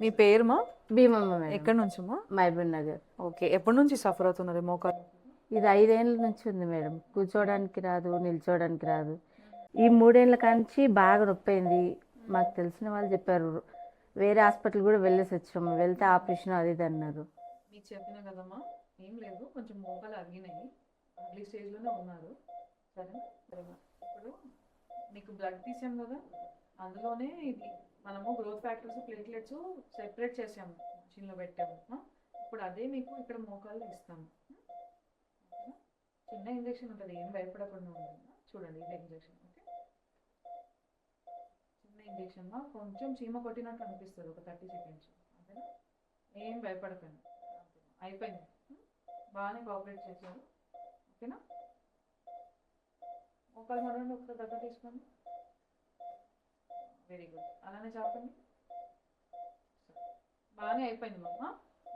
మీ పేరుమా? Bheemamma madam. ఎక్కడి నుంచమ్మా? Mahabub Nagar. Okay, ఎప్పటి నుంచి సఫర్ అవుతున్నది మోకాలు? ఇది 5 ఏళ్ళ నుంచి ఉంది మేడం. కూర్చోవడానికి రాదు, నిల్చోవడానికి రాదు. ఈ 3 ఏళ్ళ కాంచి బాగా నొప్పైంది. మాకు తెలిసిన వాళ్ళు చెప్పారు. వేరే హాస్పిటల్ కూడా వెళ్ళేసి వచ్చాము. వెళ్తే ఆపరేషన్ అది ఇది అన్నారు. మీకు చెప్పినా కదమ్మా, ఏం లేదు, కొంచెం మోకాలు అరిగినాయి, అర్లీ స్టేజ్లోనే ఉన్నారు. సరేనా? సరేనా, ఇప్పుడు మీకు బ్లడ్ తీసాం కదా, అందులోనే ఇది మనము గ్రోత్ ఫ్యాక్టర్స్ ప్లేట్లెట్స్ సెపరేట్ చేసాము, మిషన్లో పెట్టాము. ఇప్పుడు అదే మీకు ఇక్కడ మోకాలు ఇస్తాము. ఓకేనా? చిన్న ఇంజెక్షన్ ఉంటుంది, ఏం భయపడకుండా ఉంటుంది. చూడండి, ఇదే ఇంజెక్షన్. ఓకే, చిన్న ఇంజెక్షన్, కొంచెం చీమ కొట్టినట్టు అనిపిస్తుంది ఒక 30 సెకండ్స్. అంతేనా? ఏం భయపడకండి. అయిపోయింది, బాగానే కోఆపరేట్ చేశారు. ఓకేనా? మోకాలు మరండి, ఒకసారి దగ్గర తీసుకోండి. వెరీ గుడ్, అలానే చెప్పండి. బాగానే అయిపోయింది మమ్మ.